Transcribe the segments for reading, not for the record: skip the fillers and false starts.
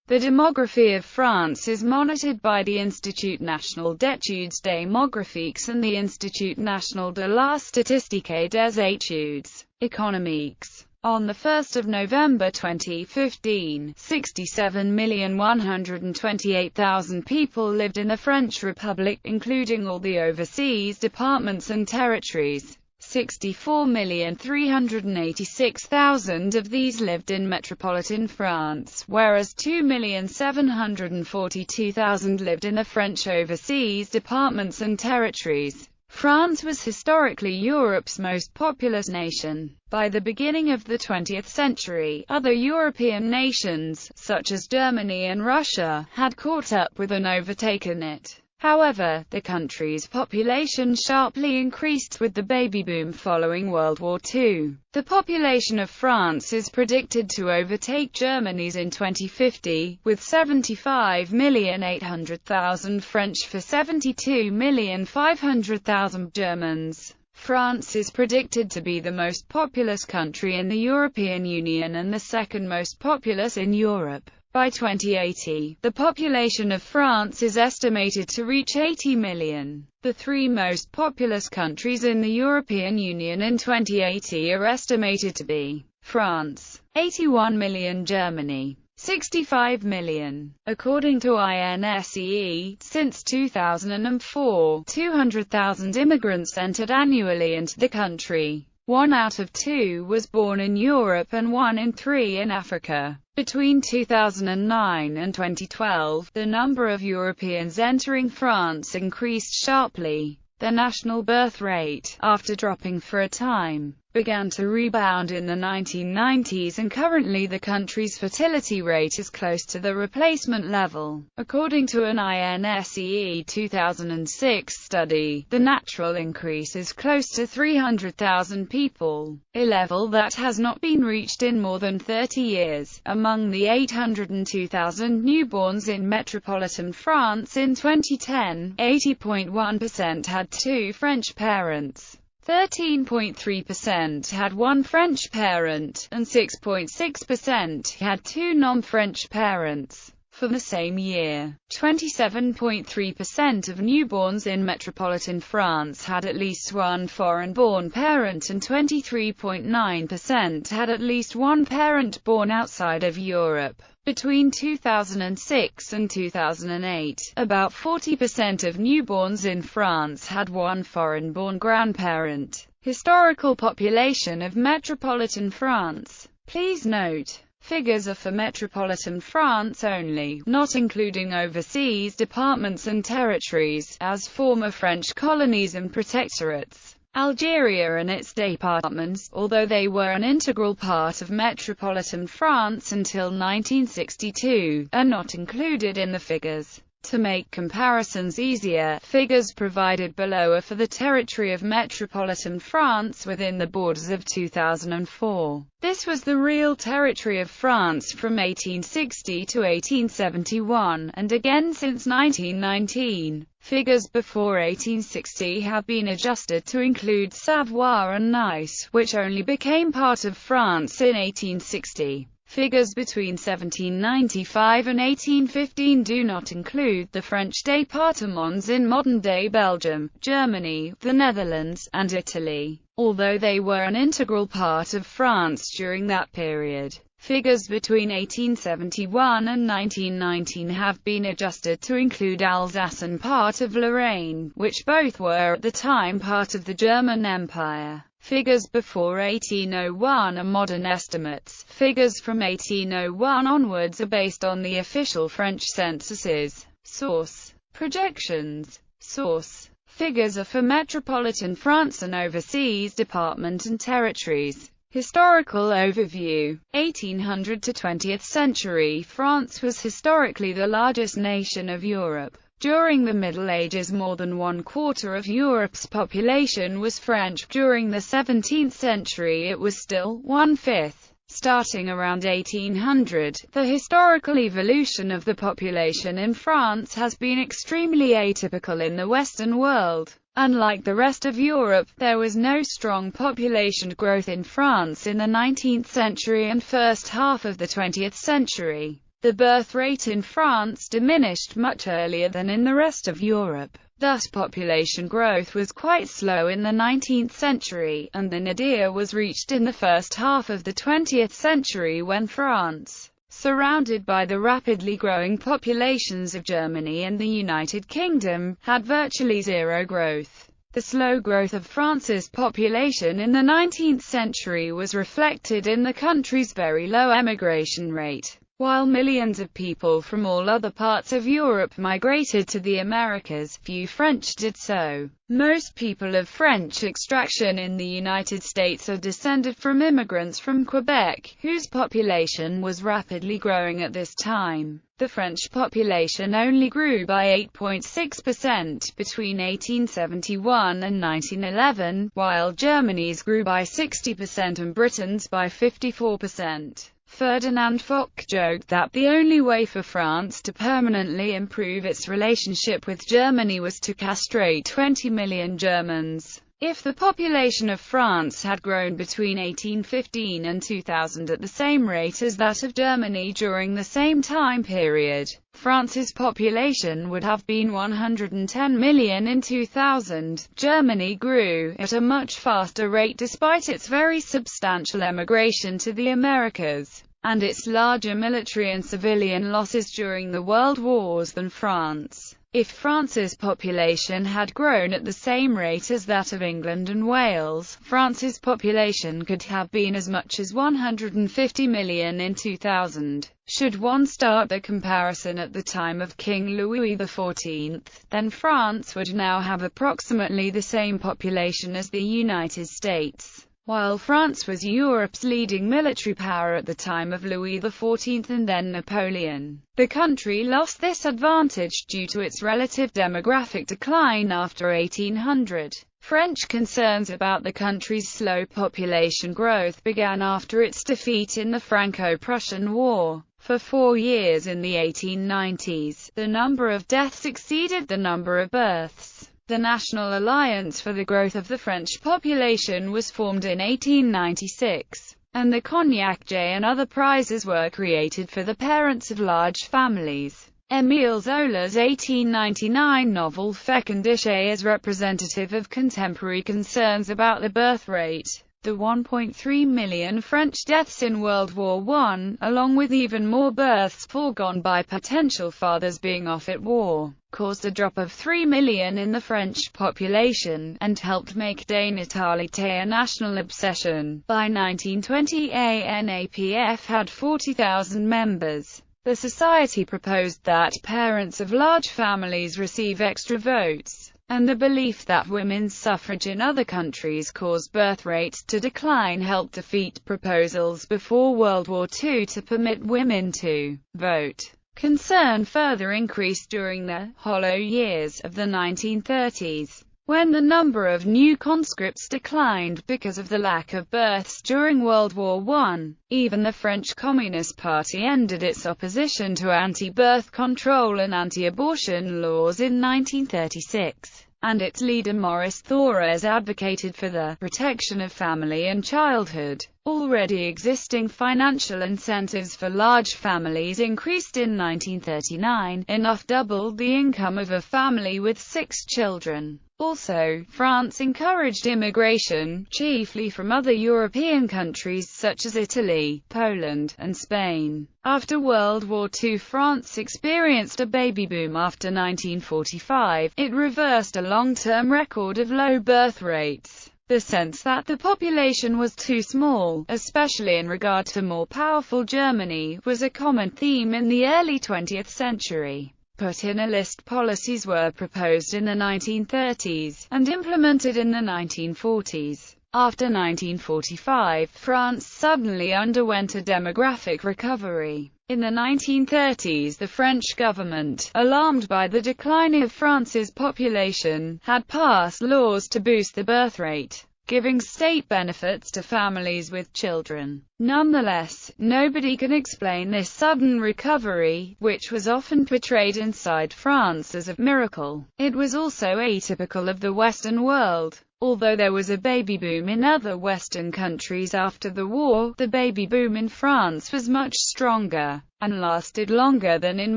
The demography of France is monitored by the Institut National d'études démographiques and the Institut National de la Statistique des Études économiques. On 1 November 2015, 67,128,000 people lived in the French Republic, including all the overseas departments and territories. 64,386,000 of these lived in metropolitan France, whereas 2,742,000 lived in the French overseas departments and territories. France was historically Europe's most populous nation. By the beginning of the 20th century, other European nations, such as Germany and Russia, had caught up with and overtaken it. However, the country's population sharply increased with the baby boom following World War II. The population of France is predicted to overtake Germany's in 2050, with 75,800,000 French for 72,500,000 Germans. France is predicted to be the most populous country in the European Union and the second most populous in Europe. By 2080, the population of France is estimated to reach 80 million. The three most populous countries in the European Union in 2080 are estimated to be France, 81 million, Germany, 65 million. According to INSEE, since 2004, 200,000 immigrants entered annually into the country. 1 out of 2 was born in Europe and 1 in 3 in Africa. Between 2009 and 2012, the number of Europeans entering France increased sharply. The national birth rate, after dropping for a time, began to rebound in the 1990s, and currently the country's fertility rate is close to the replacement level. According to an INSEE 2006 study, the natural increase is close to 300,000 people, a level that has not been reached in more than 30 years. Among the 802,000 newborns in metropolitan France in 2010, 80.1% had two French parents. 13.3% had one French parent, and 6.6% had two non-French parents. For the same year, 27.3% of newborns in metropolitan France had at least one foreign-born parent, and 23.9% had at least one parent born outside of Europe. Between 2006 and 2008, about 40% of newborns in France had one foreign-born grandparent. Historical population of metropolitan France. Please note, figures are for metropolitan France only, not including overseas departments and territories, as former French colonies and protectorates. Algeria and its départements, although they were an integral part of metropolitan France until 1962, are not included in the figures. To make comparisons easier, figures provided below are for the territory of metropolitan France within the borders of 2004. This was the real territory of France from 1860 to 1871, and again since 1919. Figures before 1860 have been adjusted to include Savoie and Nice, which only became part of France in 1860. Figures between 1795 and 1815 do not include the French départements in modern-day Belgium, Germany, the Netherlands, and Italy, although they were an integral part of France during that period. Figures between 1871 and 1919 have been adjusted to include Alsace and part of Lorraine, which both were at the time part of the German Empire. Figures before 1801 are modern estimates. Figures from 1801 onwards are based on the official French censuses. Source: projections. Source: figures are for metropolitan France and overseas department and territories. Historical overview. 1800 to 20th century France was historically the largest nation of Europe. During the Middle Ages, more than 1/4 of Europe's population was French. During the 17th century it was still 1/5. Starting around 1800, the historical evolution of the population in France has been extremely atypical in the Western world. Unlike the rest of Europe, there was no strong population growth in France in the 19th century and first half of the 20th century. The birth rate in France diminished much earlier than in the rest of Europe. Thus population growth was quite slow in the 19th century, and the nadir was reached in the first half of the 20th century when France, surrounded by the rapidly growing populations of Germany and the United Kingdom, had virtually zero growth. The slow growth of France's population in the 19th century was reflected in the country's very low emigration rate. While millions of people from all other parts of Europe migrated to the Americas, few French did so. Most people of French extraction in the United States are descended from immigrants from Quebec, whose population was rapidly growing at this time. The French population only grew by 8.6% between 1871 and 1911, while Germany's grew by 60% and Britain's by 54%. Ferdinand Foch joked that the only way for France to permanently improve its relationship with Germany was to castrate 20 million Germans. If the population of France had grown between 1815 and 2000 at the same rate as that of Germany during the same time period, France's population would have been 110 million in 2000. Germany grew at a much faster rate despite its very substantial emigration to the Americas, and its larger military and civilian losses during the World Wars than France. If France's population had grown at the same rate as that of England and Wales, France's population could have been as much as 150 million in 2000. Should one start the comparison at the time of King Louis XIV, then France would now have approximately the same population as the United States. While France was Europe's leading military power at the time of Louis XIV and then Napoleon, the country lost this advantage due to its relative demographic decline after 1800. French concerns about the country's slow population growth began after its defeat in the Franco-Prussian War. For 4 years in the 1890s, the number of deaths exceeded the number of births. The National Alliance for the Growth of the French Population was formed in 1896, and the Cognac J and other prizes were created for the parents of large families. Émile Zola's 1899 novel Fécondité is representative of contemporary concerns about the birth rate. The 1.3 million French deaths in World War I, along with even more births foregone by potential fathers being off at war, caused a drop of 3 million in the French population, and helped make dénatalité a national obsession. By 1920, ANAPF had 40,000 members. The society proposed that parents of large families receive extra votes, and the belief that women's suffrage in other countries caused birth rates to decline helped defeat proposals before World War II to permit women to vote. Concern further increased during the hollow years of the 1930s, when the number of new conscripts declined because of the lack of births during World War I. Even the French Communist Party ended its opposition to anti-birth control and anti-abortion laws in 1936, and its leader Maurice Thorez advocated for the protection of family and childhood. Already existing financial incentives for large families increased in 1939, enough doubled the income of a family with 6 children. Also, France encouraged immigration, chiefly from other European countries such as Italy, Poland, and Spain. After World War II, France experienced a baby boom after 1945. It reversed a long-term record of low birth rates. The sense that the population was too small, especially in regard to more powerful Germany, was a common theme in the early 20th century. Put-in-a-list policies were proposed in the 1930s, and implemented in the 1940s. After 1945, France suddenly underwent a demographic recovery. In the 1930s, the French government, alarmed by the decline of France's population, had passed laws to boost the birth rate, giving state benefits to families with children. Nonetheless, nobody can explain this sudden recovery, which was often portrayed inside France as a miracle. It was also atypical of the Western world. Although there was a baby boom in other Western countries after the war, the baby boom in France was much stronger, and lasted longer than in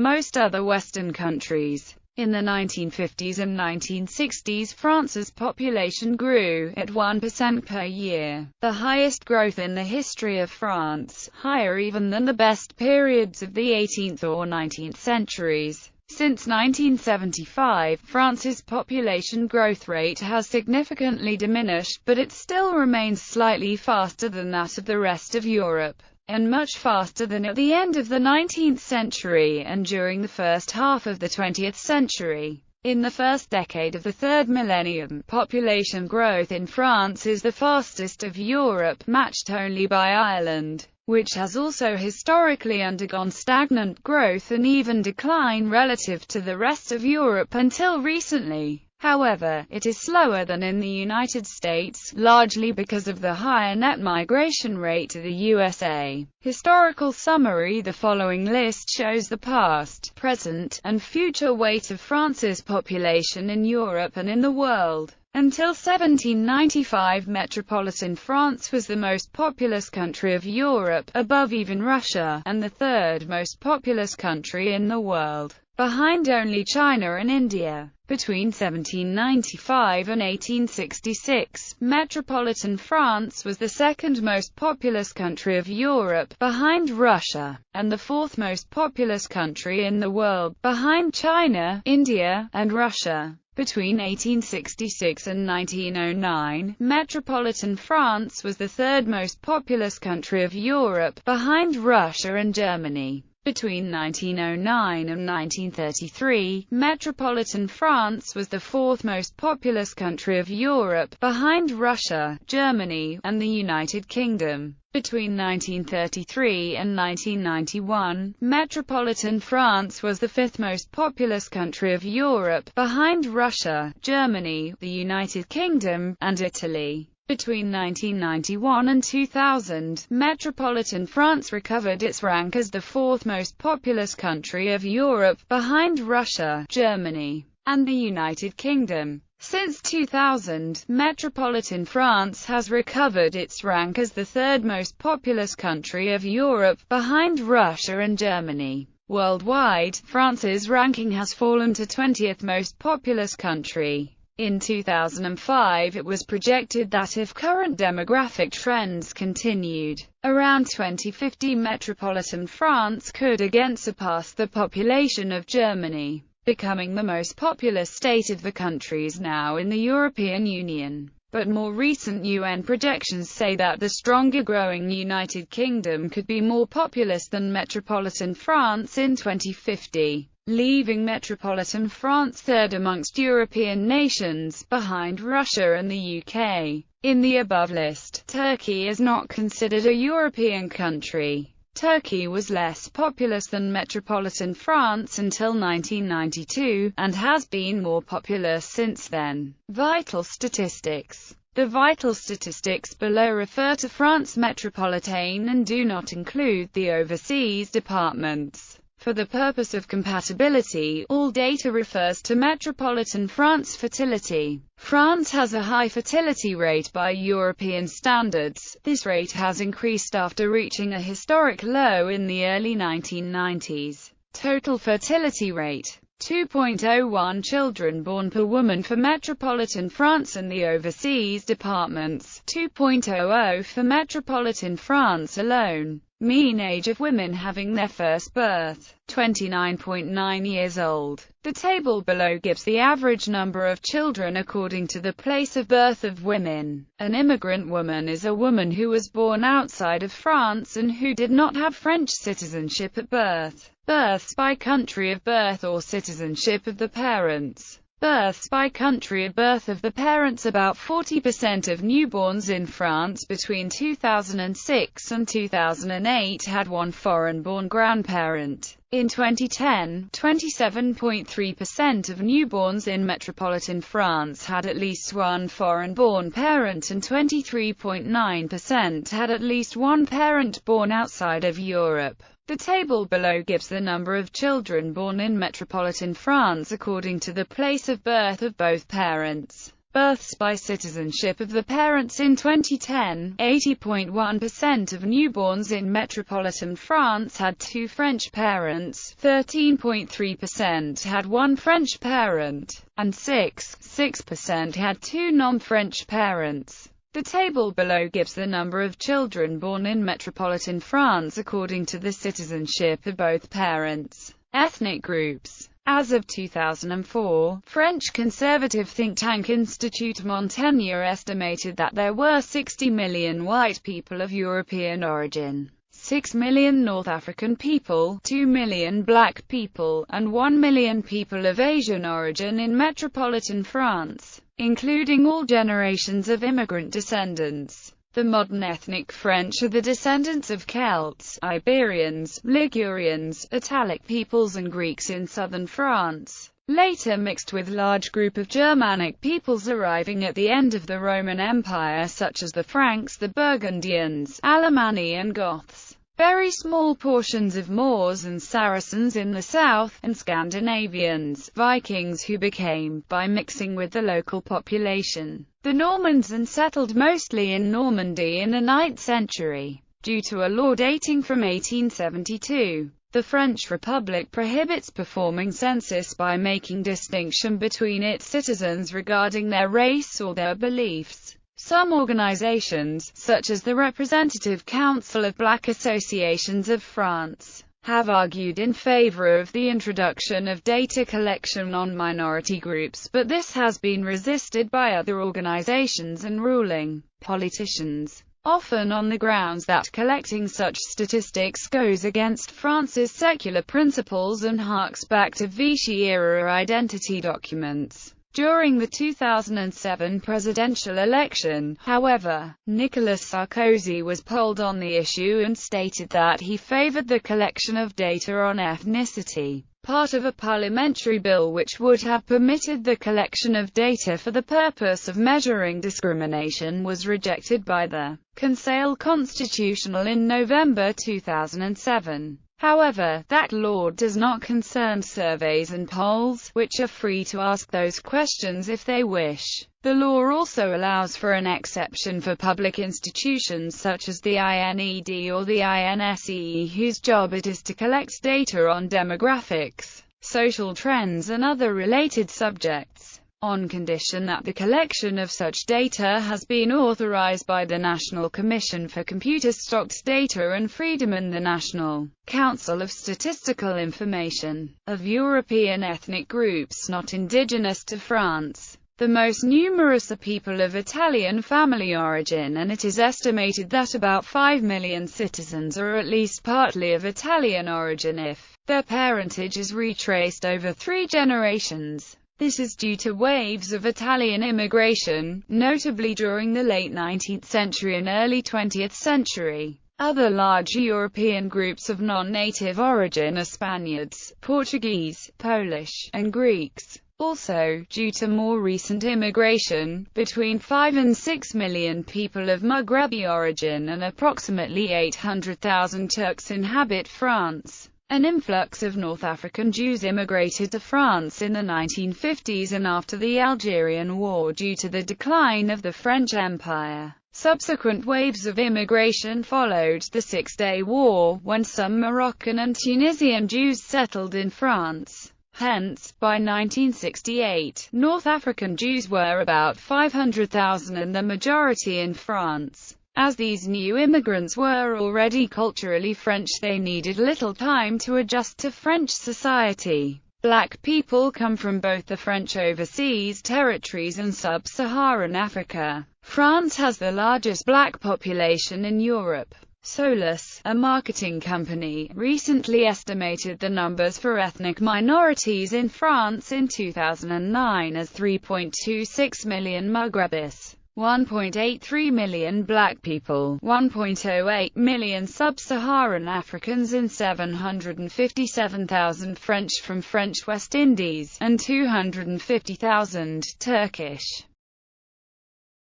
most other Western countries. In the 1950s and 1960s, France's population grew at 1% per year, the highest growth in the history of France, higher even than the best periods of the 18th or 19th centuries. Since 1975, France's population growth rate has significantly diminished, but it still remains slightly faster than that of the rest of Europe, and much faster than at the end of the 19th century and during the first half of the 20th century. In the first decade of the third millennium, population growth in France is the fastest of Europe, matched only by Ireland, which has also historically undergone stagnant growth and even decline relative to the rest of Europe until recently. However, it is slower than in the United States, largely because of the higher net migration rate to the USA. Historical summary: the following list shows the past, present, and future weight of France's population in Europe and in the world. Until 1795, metropolitan France was the most populous country of Europe, above even Russia, and the third most populous country in the world, behind only China and India. Between 1795 and 1866, metropolitan France was the second most populous country of Europe, behind Russia, and the fourth most populous country in the world, behind China, India, and Russia. Between 1866 and 1909, metropolitan France was the third most populous country of Europe, behind Russia and Germany. Between 1909 and 1933, metropolitan France was the fourth most populous country of Europe, behind Russia, Germany, and the United Kingdom. Between 1933 and 1991, metropolitan France was the fifth most populous country of Europe, behind Russia, Germany, the United Kingdom, and Italy. Between 1991 and 2000, metropolitan France recovered its rank as the fourth most populous country of Europe, behind Russia, Germany, and the United Kingdom. Since 2000, metropolitan France has recovered its rank as the third most populous country of Europe, behind Russia and Germany. Worldwide, France's ranking has fallen to 20th most populous country. In 2005, it was projected that if current demographic trends continued, around 2050 metropolitan France could again surpass the population of Germany, becoming the most populous state of the countries now in the European Union. But more recent UN projections say that the stronger growing United Kingdom could be more populous than metropolitan France in 2050. Leaving metropolitan France third amongst European nations, behind Russia and the UK. In the above list, Turkey is not considered a European country. Turkey was less populous than metropolitan France until 1992, and has been more populous since then. Vital statistics. The vital statistics below refer to France metropolitaine and do not include the overseas departments. For the purpose of compatibility, all data refers to metropolitan France fertility. France has a high fertility rate by European standards. This rate has increased after reaching a historic low in the early 1990s. Total fertility rate: 2.01 children born per woman for metropolitan France and the overseas departments, 2.00 for metropolitan France alone. Mean age of women having their first birth, 29.9 years old. The table below gives the average number of children according to the place of birth of women. An immigrant woman is a woman who was born outside of France and who did not have French citizenship at birth. Births by country of birth or citizenship of the parents. Births by country of birth of the parents. About 40% of newborns in France between 2006 and 2008 had one foreign-born grandparent. In 2010, 27.3% of newborns in metropolitan France had at least one foreign-born parent and 23.9% had at least one parent born outside of Europe. The table below gives the number of children born in metropolitan France according to the place of birth of both parents. Births by citizenship of the parents in 2010, 80.1% of newborns in metropolitan France had two French parents, 13.3% had one French parent, and 6% had two non-French parents. The table below gives the number of children born in metropolitan France according to the citizenship of both parents. Ethnic groups. As of 2004, French conservative think tank Institut Montaigne estimated that there were 60 million white people of European origin, 6 million North African people, 2 million black people, and 1 million people of Asian origin in metropolitan France, including all generations of immigrant descendants. The modern ethnic French are the descendants of Celts, Iberians, Ligurians, Italic peoples and Greeks in southern France, later mixed with large group of Germanic peoples arriving at the end of the Roman Empire such as the Franks, the Burgundians, Alemanni and Goths. Very small portions of Moors and Saracens in the south, and Scandinavians, Vikings who became, by mixing with the local population, the Normans and settled mostly in Normandy in the 9th century. Due to a law dating from 1872, the French Republic prohibits performing census by making distinction between its citizens regarding their race or their beliefs. Some organizations, such as the Representative Council of Black Associations of France, have argued in favor of the introduction of data collection on minority groups, but this has been resisted by other organizations and ruling politicians, often on the grounds that collecting such statistics goes against France's secular principles and harks back to Vichy-era identity documents. During the 2007 presidential election, however, Nicolas Sarkozy was polled on the issue and stated that he favored the collection of data on ethnicity. Part of a parliamentary bill which would have permitted the collection of data for the purpose of measuring discrimination was rejected by the Conseil Constitutionnel in November 2007. However, that law does not concern surveys and polls, which are free to ask those questions if they wish. The law also allows for an exception for public institutions such as the INED or the INSEE, whose job it is to collect data on demographics, social trends and other related subjects, on condition that the collection of such data has been authorized by the National Commission for Computer-Stocked Data and Freedom and the National Council of Statistical Information. Of European ethnic groups not indigenous to France, the most numerous are people of Italian family origin, and it is estimated that about 5 million citizens are at least partly of Italian origin if their parentage is retraced over 3 generations. This is due to waves of Italian immigration, notably during the late 19th century and early 20th century. Other large European groups of non-native origin are Spaniards, Portuguese, Polish, and Greeks. Also, due to more recent immigration, between 5 and 6 million people of Maghrebi origin and approximately 800,000 Turks inhabit France. An influx of North African Jews immigrated to France in the 1950s and after the Algerian War due to the decline of the French Empire. Subsequent waves of immigration followed the Six-Day War, when some Moroccan and Tunisian Jews settled in France. Hence, by 1968, North African Jews were about 500,000 and the majority in France. As these new immigrants were already culturally French, they needed little time to adjust to French society. Black people come from both the French overseas territories and sub-Saharan Africa. France has the largest black population in Europe. Solus, a marketing company, recently estimated the numbers for ethnic minorities in France in 2009 as 3.26 million Maghrebis, 1.83 million black people, 1.08 million sub-Saharan Africans and 757,000 French from French West Indies, and 250,000 Turkish.